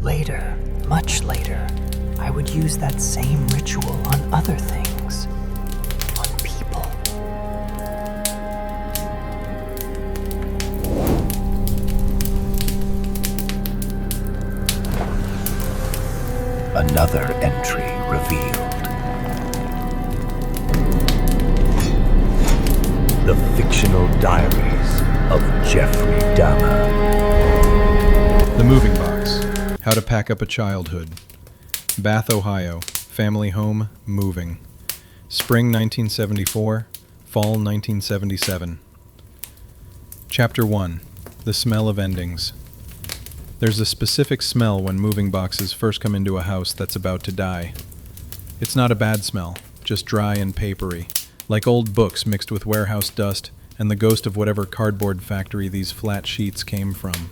Later, much later, I would use that same ritual on other things. On people. Another entry revealed. The Fictional Diaries of Jeffrey Dahmer. The Moving Box. How to Pack Up a Childhood. Bath, Ohio. Family home, moving. Spring 1974, fall 1977. Chapter 1. The Smell of Endings. There's a specific smell when moving boxes first come into a house that's about to die. It's not a bad smell, just dry and papery, like old books mixed with warehouse dust and the ghost of whatever cardboard factory these flat sheets came from.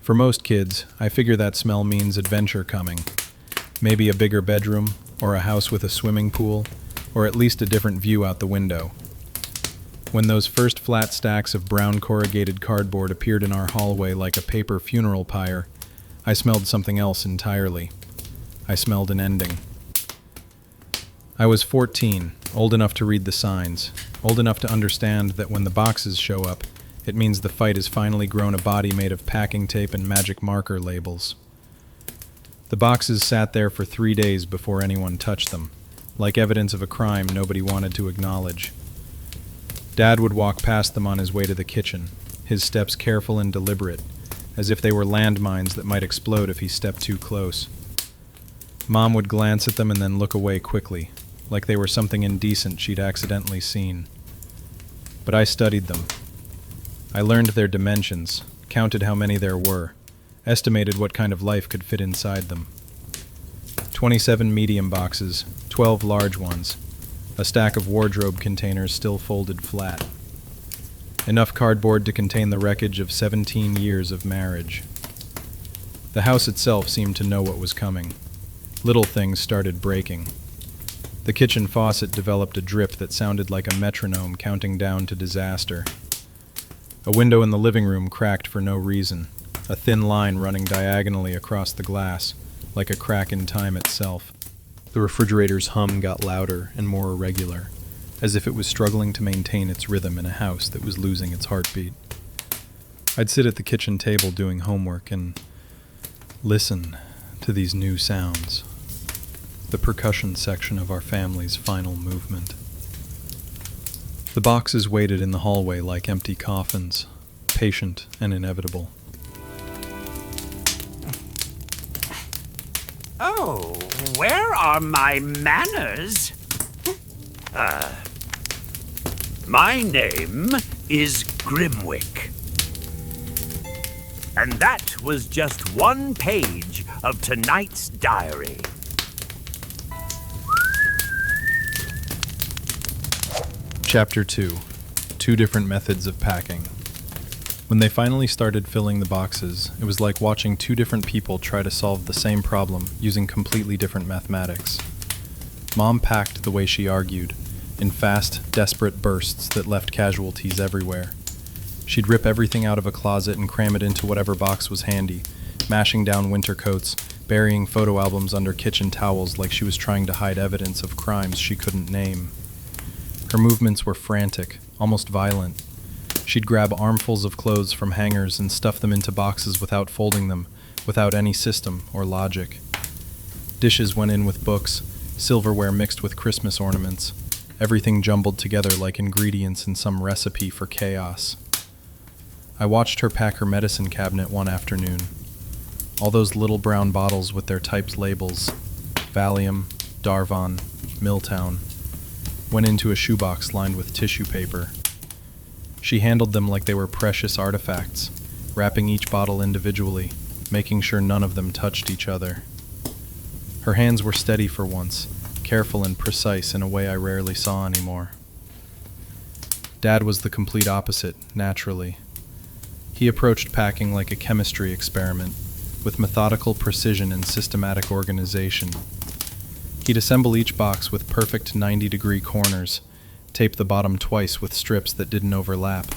For most kids, I figure that smell means adventure coming. Maybe a bigger bedroom, or a house with a swimming pool, or at least a different view out the window. When those first flat stacks of brown corrugated cardboard appeared in our hallway like a paper funeral pyre, I smelled something else entirely. I smelled an ending. I was 14, old enough to read the signs, old enough to understand that when the boxes show up, it means the fight has finally grown a body made of packing tape and magic marker labels. The boxes sat there for 3 days before anyone touched them, like evidence of a crime nobody wanted to acknowledge. Dad would walk past them on his way to the kitchen, his steps careful and deliberate, as if they were landmines that might explode if he stepped too close. Mom would glance at them and then look away quickly, like they were something indecent she'd accidentally seen. But I studied them. I learned their dimensions, counted how many there were, estimated what kind of life could fit inside them. 27 medium boxes, 12 large ones, a stack of wardrobe containers still folded flat. Enough cardboard to contain the wreckage of 17 years of marriage. The house itself seemed to know what was coming. Little things started breaking. The kitchen faucet developed a drip that sounded like a metronome counting down to disaster. A window in the living room cracked for no reason, a thin line running diagonally across the glass, like a crack in time itself. The refrigerator's hum got louder and more irregular, as if it was struggling to maintain its rhythm in a house that was losing its heartbeat. I'd sit at the kitchen table doing homework and listen to these new sounds, the percussion section of our family's final movement. The boxes waited in the hallway like empty coffins, patient and inevitable. Oh, where are my manners? My name is Grimwick. And that was just one page of tonight's diary. Chapter 2. 2 different methods of packing. When they finally started filling the boxes, it was like watching 2 different people try to solve the same problem using completely different mathematics. Mom packed the way she argued, in fast, desperate bursts that left casualties everywhere. She'd rip everything out of a closet and cram it into whatever box was handy, mashing down winter coats, burying photo albums under kitchen towels like she was trying to hide evidence of crimes she couldn't name. Her movements were frantic, almost violent. She'd grab armfuls of clothes from hangers and stuff them into boxes without folding them, without any system or logic. Dishes went in with books, silverware mixed with Christmas ornaments, everything jumbled together like ingredients in some recipe for chaos. I watched her pack her medicine cabinet one afternoon. All those little brown bottles with their typed labels, Valium, Darvon, Milltown, went into a shoebox lined with tissue paper. She handled them like they were precious artifacts, wrapping each bottle individually, making sure none of them touched each other. Her hands were steady for once, careful and precise in a way I rarely saw anymore. Dad was the complete opposite, naturally. He approached packing like a chemistry experiment, with methodical precision and systematic organization. He'd assemble each box with perfect 90-degree corners, tape the bottom twice with strips that didn't overlap,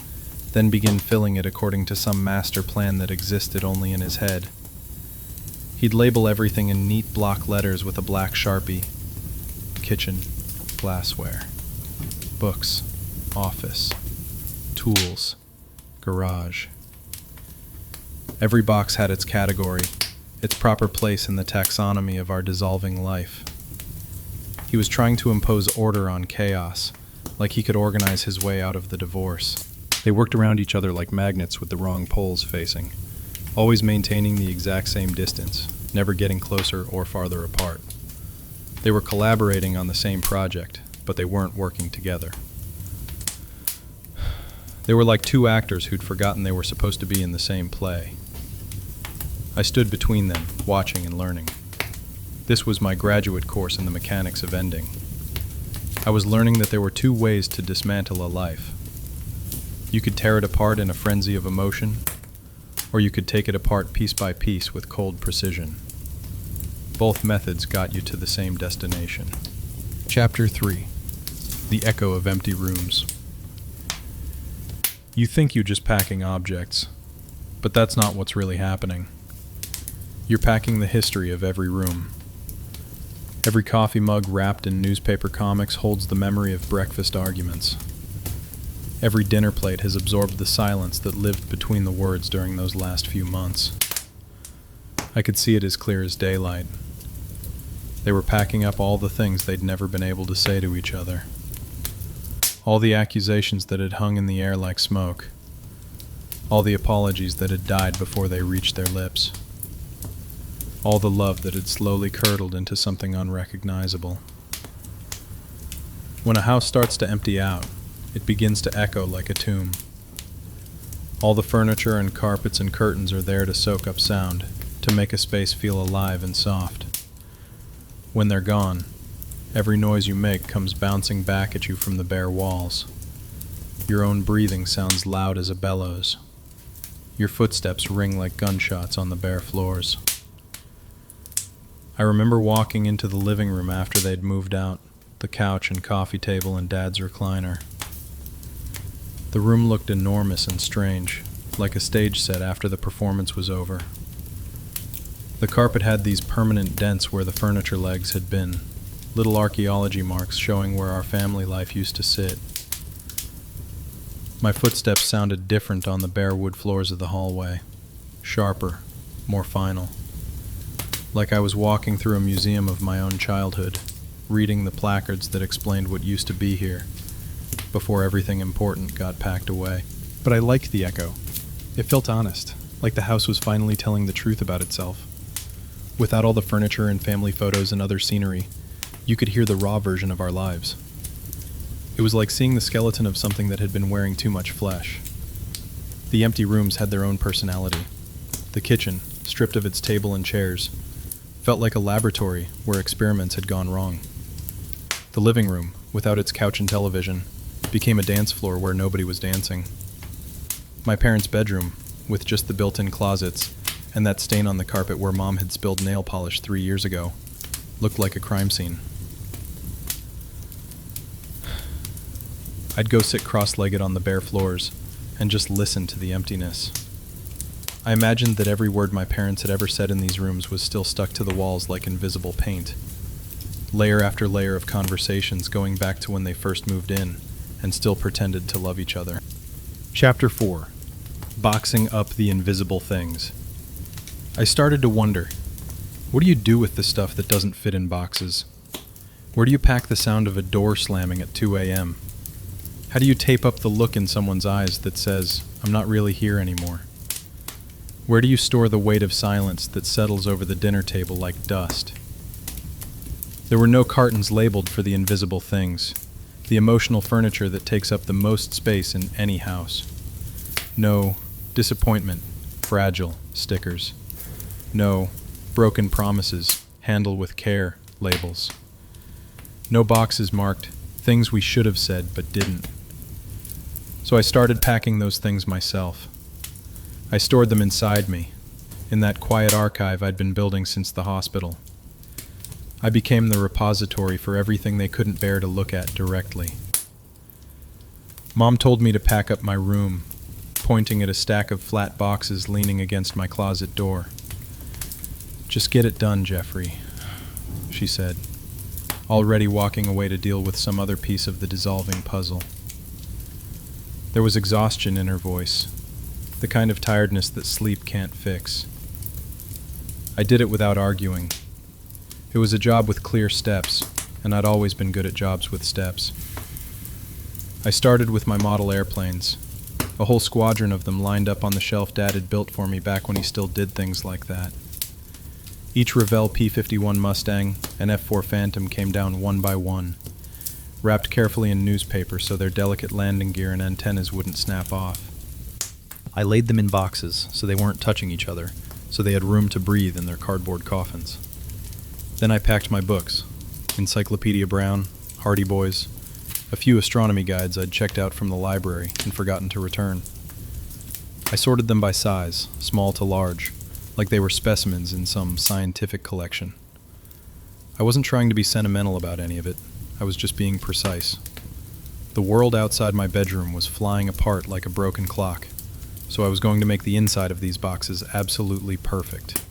then begin filling it according to some master plan that existed only in his head. He'd label everything in neat block letters with a black Sharpie. Kitchen, glassware, books, office, tools, garage. Every box had its category, its proper place in the taxonomy of our dissolving life. He was trying to impose order on chaos, like he could organize his way out of the divorce. They worked around each other like magnets with the wrong poles facing, always maintaining the exact same distance, never getting closer or farther apart. They were collaborating on the same project, but they weren't working together. They were like two actors who'd forgotten they were supposed to be in the same play. I stood between them, watching and learning. This was my graduate course in the mechanics of ending. I was learning that there were two ways to dismantle a life. You could tear it apart in a frenzy of emotion, or you could take it apart piece by piece with cold precision. Both methods got you to the same destination. Chapter 3. The Echo of Empty Rooms. You think you're just packing objects, but that's not what's really happening. You're packing the history of every room. Every coffee mug wrapped in newspaper comics holds the memory of breakfast arguments. Every dinner plate has absorbed the silence that lived between the words during those last few months. I could see it as clear as daylight. They were packing up all the things they'd never been able to say to each other. All the accusations that had hung in the air like smoke. All the apologies that had died before they reached their lips. All the love that had slowly curdled into something unrecognizable. When a house starts to empty out, it begins to echo like a tomb. All the furniture and carpets and curtains are there to soak up sound, to make a space feel alive and soft. When they're gone, every noise you make comes bouncing back at you from the bare walls. Your own breathing sounds loud as a bellows. Your footsteps ring like gunshots on the bare floors. I remember walking into the living room after they'd moved out, the couch and coffee table and Dad's recliner. The room looked enormous and strange, like a stage set after the performance was over. The carpet had these permanent dents where the furniture legs had been, little archaeology marks showing where our family life used to sit. My footsteps sounded different on the bare wood floors of the hallway, sharper, more final. Like I was walking through a museum of my own childhood, reading the placards that explained what used to be here, before everything important got packed away. But I liked the echo. It felt honest, like the house was finally telling the truth about itself. Without all the furniture and family photos and other scenery, you could hear the raw version of our lives. It was like seeing the skeleton of something that had been wearing too much flesh. The empty rooms had their own personality. The kitchen, stripped of its table and chairs, felt like a laboratory where experiments had gone wrong. The living room, without its couch and television, became a dance floor where nobody was dancing. My parents' bedroom, with just the built-in closets and that stain on the carpet where Mom had spilled nail polish 3 years ago, looked like a crime scene. I'd go sit cross-legged on the bare floors and just listen to the emptiness. I imagined that every word my parents had ever said in these rooms was still stuck to the walls like invisible paint. Layer after layer of conversations going back to when they first moved in and still pretended to love each other. Chapter 4. Boxing up the invisible things. I started to wonder, what do you do with the stuff that doesn't fit in boxes? Where do you pack the sound of a door slamming at 2 a.m.? How do you tape up the look in someone's eyes that says, I'm not really here anymore? Where do you store the weight of silence that settles over the dinner table like dust? There were no cartons labeled for the invisible things, the emotional furniture that takes up the most space in any house. No disappointment, fragile stickers. No broken promises, handle with care labels. No boxes marked things we should have said but didn't. So I started packing those things myself. I stored them inside me, in that quiet archive I'd been building since the hospital. I became the repository for everything they couldn't bear to look at directly. Mom told me to pack up my room, pointing at a stack of flat boxes leaning against my closet door. "Just get it done, Jeffrey," she said, already walking away to deal with some other piece of the dissolving puzzle. There was exhaustion in her voice, the kind of tiredness that sleep can't fix. I did it without arguing. It was a job with clear steps, and I'd always been good at jobs with steps. I started with my model airplanes, a whole squadron of them lined up on the shelf Dad had built for me back when he still did things like that. Each Revell P-51 Mustang and F-4 Phantom came down one by one, wrapped carefully in newspaper so their delicate landing gear and antennas wouldn't snap off. I laid them in boxes so they weren't touching each other, so they had room to breathe in their cardboard coffins. Then I packed my books, Encyclopedia Brown, Hardy Boys, a few astronomy guides I'd checked out from the library and forgotten to return. I sorted them by size, small to large, like they were specimens in some scientific collection. I wasn't trying to be sentimental about any of it, I was just being precise. The world outside my bedroom was flying apart like a broken clock, so I was going to make the inside of these boxes absolutely perfect.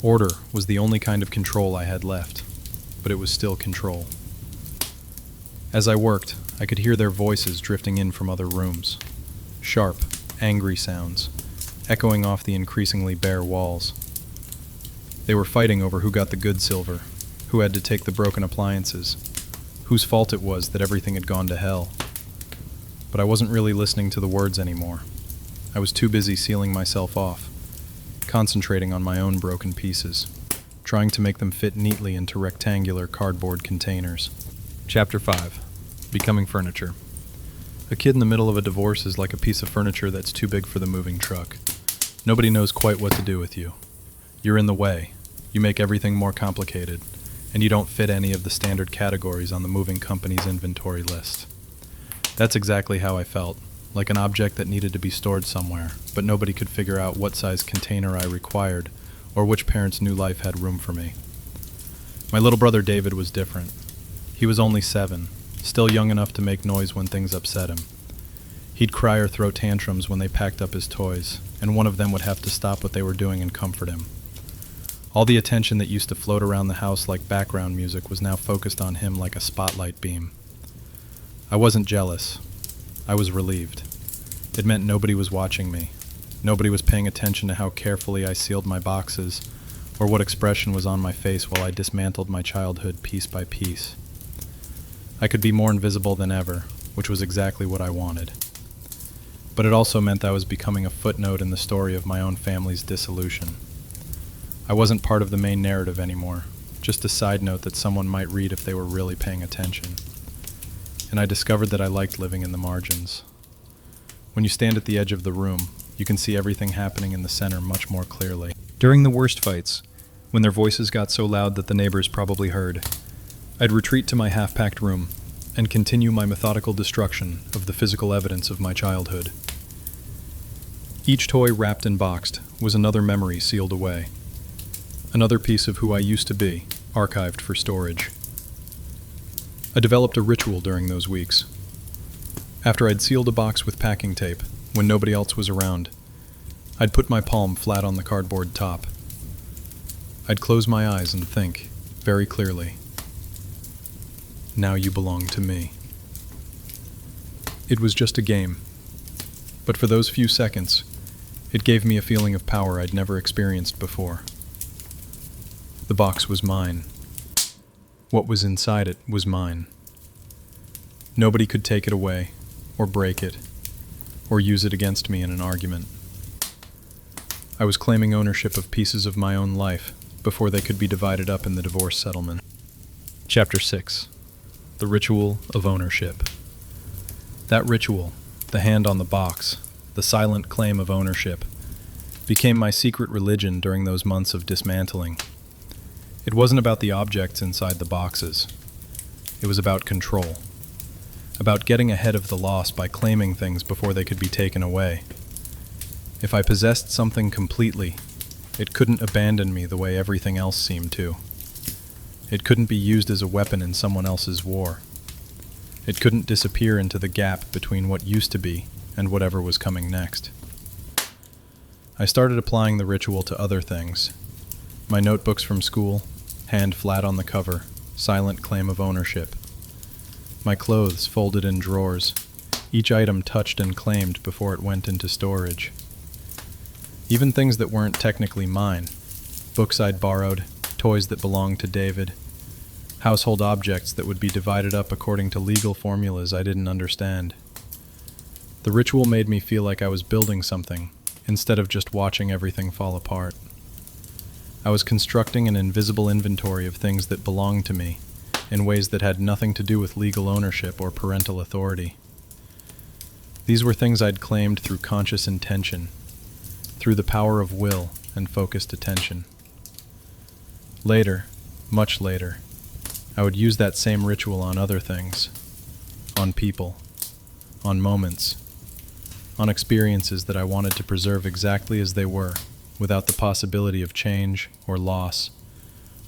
Order was the only kind of control I had left, but it was still control. As I worked, I could hear their voices drifting in from other rooms. Sharp, angry sounds, echoing off the increasingly bare walls. They were fighting over who got the good silver, who had to take the broken appliances, whose fault it was that everything had gone to hell. But I wasn't really listening to the words anymore. I was too busy sealing myself off, concentrating on my own broken pieces, trying to make them fit neatly into rectangular cardboard containers. Chapter 5. Becoming Furniture. A kid in the middle of a divorce is like a piece of furniture that's too big for the moving truck. Nobody knows quite what to do with you. You're in the way. You make everything more complicated, and you don't fit any of the standard categories on the moving company's inventory list. That's exactly how I felt, like an object that needed to be stored somewhere, but nobody could figure out what size container I required, or which parent's new life had room for me. My little brother David was different. He was only 7, still young enough to make noise when things upset him. He'd cry or throw tantrums when they packed up his toys, and one of them would have to stop what they were doing and comfort him. All the attention that used to float around the house like background music was now focused on him like a spotlight beam. I wasn't jealous. I was relieved. It meant nobody was watching me. Nobody was paying attention to how carefully I sealed my boxes, or what expression was on my face while I dismantled my childhood piece by piece. I could be more invisible than ever, which was exactly what I wanted. But it also meant I was becoming a footnote in the story of my own family's dissolution. I wasn't part of the main narrative anymore, just a side note that someone might read if they were really paying attention. And I discovered that I liked living in the margins. When you stand at the edge of the room, you can see everything happening in the center much more clearly. During the worst fights, when their voices got so loud that the neighbors probably heard, I'd retreat to my half-packed room and continue my methodical destruction of the physical evidence of my childhood. Each toy wrapped and boxed was another memory sealed away, another piece of who I used to be, archived for storage. I developed a ritual during those weeks. After I'd sealed a box with packing tape, when nobody else was around, I'd put my palm flat on the cardboard top. I'd close my eyes and think, very clearly, "Now you belong to me." It was just a game, but for those few seconds, it gave me a feeling of power I'd never experienced before. The box was mine. What was inside it was mine. Nobody could take it away, or break it, or use it against me in an argument. I was claiming ownership of pieces of my own life before they could be divided up in the divorce settlement. Chapter 6. The Ritual of Ownership. That ritual, the hand on the box, the silent claim of ownership, became my secret religion during those months of dismantling. It wasn't about the objects inside the boxes. It was about control. About getting ahead of the loss by claiming things before they could be taken away. If I possessed something completely, it couldn't abandon me the way everything else seemed to. It couldn't be used as a weapon in someone else's war. It couldn't disappear into the gap between what used to be and whatever was coming next. I started applying the ritual to other things, My notebooks from school, hand flat on the cover, silent claim of ownership. My clothes folded in drawers, each item touched and claimed before it went into storage. Even things that weren't technically mine, books I'd borrowed, toys that belonged to David, household objects that would be divided up according to legal formulas I didn't understand. The ritual made me feel like I was building something, instead of just watching everything fall apart. I was constructing an invisible inventory of things that belonged to me, in ways that had nothing to do with legal ownership or parental authority. These were things I'd claimed through conscious intention, through the power of will and focused attention. Later, much later, I would use that same ritual on other things, on people, on moments, on experiences that I wanted to preserve exactly as they were, without the possibility of change or loss,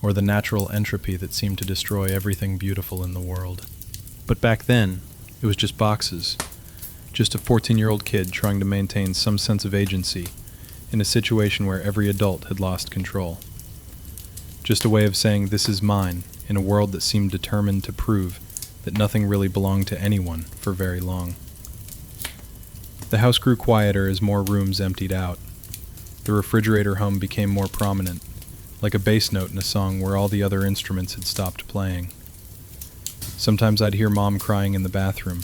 or the natural entropy that seemed to destroy everything beautiful in the world. But back then, it was just boxes, just a 14-year-old kid trying to maintain some sense of agency in a situation where every adult had lost control. Just a way of saying this is mine in a world that seemed determined to prove that nothing really belonged to anyone for very long. The house grew quieter as more rooms emptied out. The refrigerator hum became more prominent, like a bass note in a song where all the other instruments had stopped playing. Sometimes I'd hear Mom crying in the bathroom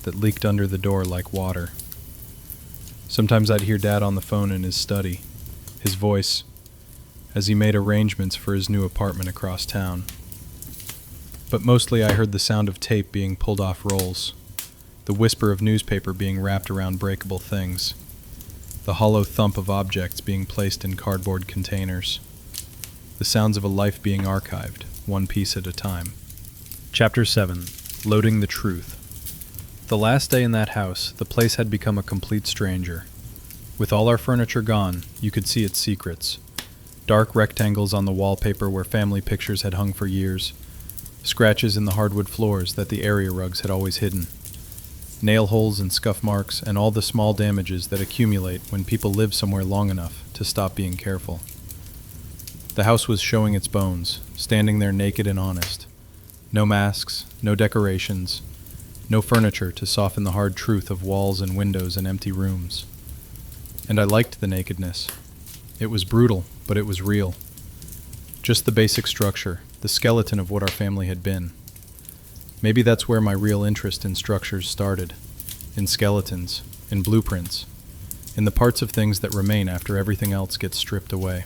that leaked under the door like water. Sometimes I'd hear Dad on the phone in his study, his voice, as he made arrangements for his new apartment across town. But mostly I heard the sound of tape being pulled off rolls, the whisper of newspaper being wrapped around breakable things, the hollow thump of objects being placed in cardboard containers, the sounds of a life being archived, one piece at a time. Chapter 7. Loading the Truth. The last day in that house, the place had become a complete stranger. With all our furniture gone, you could see its secrets. Dark rectangles on the wallpaper where family pictures had hung for years, scratches in the hardwood floors that the area rugs had always hidden, nail holes and scuff marks, and all the small damages that accumulate when people live somewhere long enough to stop being careful. The house was showing its bones, standing there naked and honest. No masks, no decorations, no furniture to soften the hard truth of walls and windows and empty rooms. And I liked the nakedness. It was brutal, but it was real. Just the basic structure, the skeleton of what our family had been. Maybe that's where my real interest in structures started. In skeletons, in blueprints, in the parts of things that remain after everything else gets stripped away.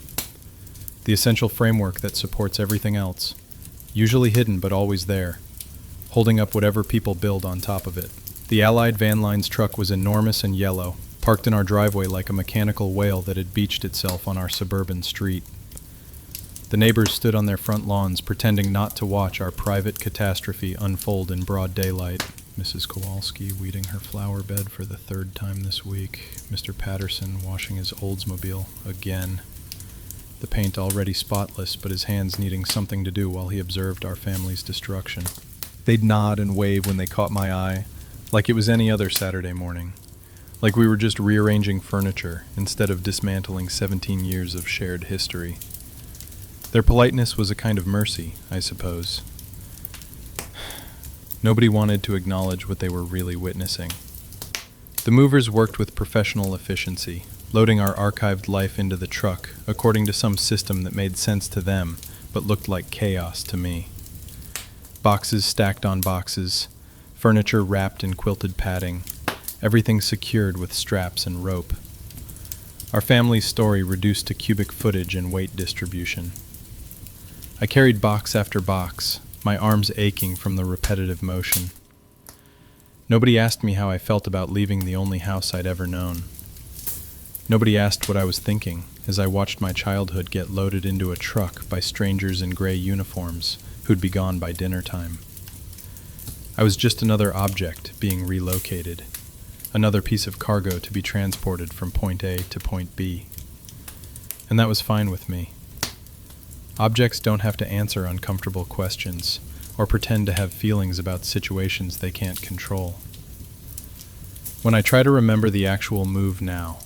The essential framework that supports everything else, usually hidden but always there, holding up whatever people build on top of it. The Allied Van Line's truck was enormous and yellow, parked in our driveway like a mechanical whale that had beached itself on our suburban street. The neighbors stood on their front lawns pretending not to watch our private catastrophe unfold in broad daylight. Mrs. Kowalski weeding her flower bed for the third time this week. Mr. Patterson washing his Oldsmobile again. The paint already spotless, but his hands needing something to do while he observed our family's destruction. They'd nod and wave when they caught my eye, like it was any other Saturday morning. Like we were just rearranging furniture instead of dismantling 17 years of shared history. Their politeness was a kind of mercy, I suppose. Nobody wanted to acknowledge what they were really witnessing. The movers worked with professional efficiency, loading our archived life into the truck according to some system that made sense to them, but looked like chaos to me. Boxes stacked on boxes, furniture wrapped in quilted padding, everything secured with straps and rope. Our family's story reduced to cubic footage and weight distribution. I carried box after box, my arms aching from the repetitive motion. Nobody asked me how I felt about leaving the only house I'd ever known. Nobody asked what I was thinking as I watched my childhood get loaded into a truck by strangers in gray uniforms who'd be gone by dinner time. I was just another object being relocated, another piece of cargo to be transported from point A to point B. And that was fine with me. Objects don't have to answer uncomfortable questions or pretend to have feelings about situations they can't control. When I try to remember the actual move now,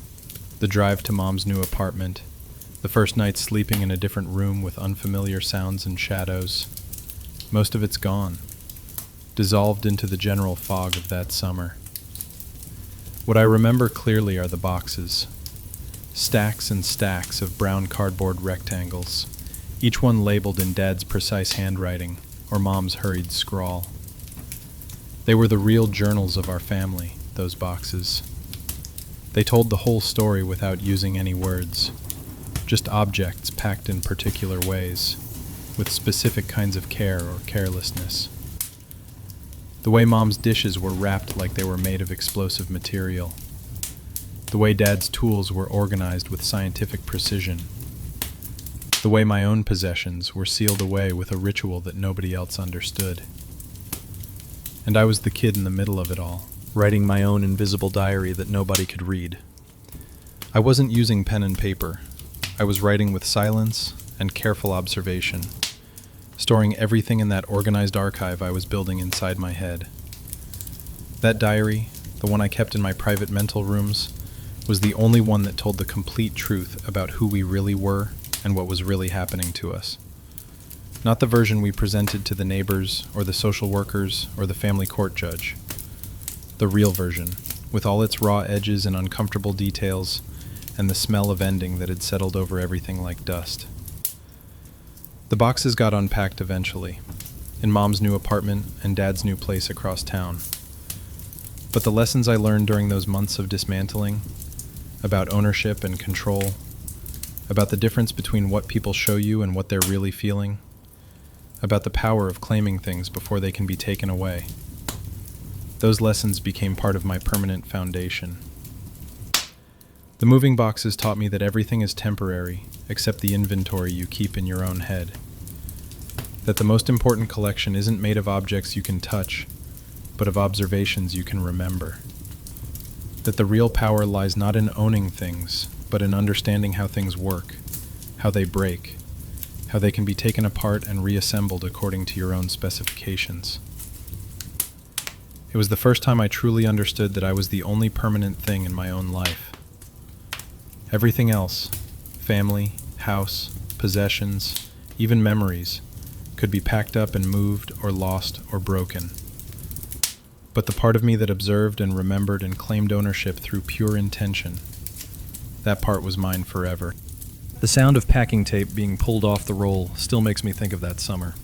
the drive to Mom's new apartment, The first night sleeping in a different room with unfamiliar sounds and shadows. Most of it's gone, dissolved into the general fog of that summer. What I remember clearly are the boxes. Stacks and stacks of brown cardboard rectangles, each one labeled in Dad's precise handwriting or Mom's hurried scrawl. They were the real journals of our family, those boxes. They told the whole story without using any words, just objects packed in particular ways, with specific kinds of care or carelessness. The way Mom's dishes were wrapped like they were made of explosive material. The way Dad's tools were organized with scientific precision. The way my own possessions were sealed away with a ritual that nobody else understood. And I was the kid in the middle of it all, writing my own invisible diary that nobody could read. I wasn't using pen and paper. I was writing with silence and careful observation, storing everything in that organized archive I was building inside my head. That diary, the one I kept in my private mental rooms, was the only one that told the complete truth about who we really were and what was really happening to us. Not the version we presented to the neighbors or the social workers or the family court judge. The real version, with all its raw edges and uncomfortable details, and the smell of ending that had settled over everything like dust. The boxes got unpacked eventually, in Mom's new apartment and Dad's new place across town. But the lessons I learned during those months of dismantling, about ownership and control, about the difference between what people show you and what they're really feeling, about the power of claiming things before they can be taken away. Those lessons became part of my permanent foundation. The moving boxes taught me that everything is temporary, except the inventory you keep in your own head. That the most important collection isn't made of objects you can touch, but of observations you can remember. That the real power lies not in owning things, but in understanding how things work, how they break, how they can be taken apart and reassembled according to your own specifications. It was the first time I truly understood that I was the only permanent thing in my own life. Everything else, family, house, possessions, even memories, could be packed up and moved or lost or broken. But the part of me that observed and remembered and claimed ownership through pure intention, that part was mine forever. The sound of packing tape being pulled off the roll still makes me think of that summer.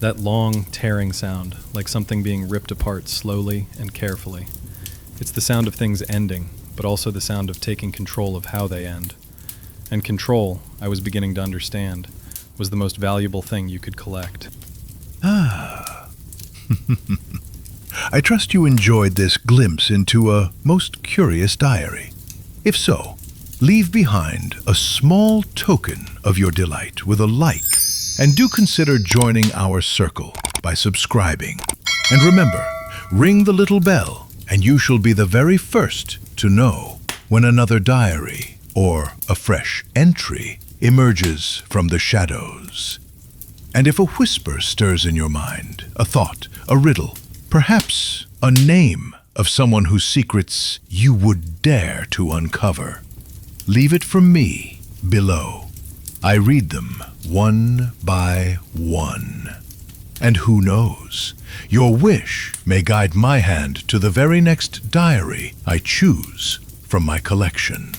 That long, tearing sound, like something being ripped apart slowly and carefully. It's the sound of things ending, but also the sound of taking control of how they end. And control, I was beginning to understand, was the most valuable thing you could collect. Ah. I trust you enjoyed this glimpse into a most curious diary. If so, leave behind a small token of your delight with a like, and do consider joining our circle by subscribing. And remember, ring the little bell, and you shall be the very first to know when another diary or a fresh entry emerges from the shadows. And if a whisper stirs in your mind, a thought, a riddle, perhaps a name of someone whose secrets you would dare to uncover, leave it from me below. I read them one by one. And who knows, your wish may guide my hand to the very next diary I choose from my collection.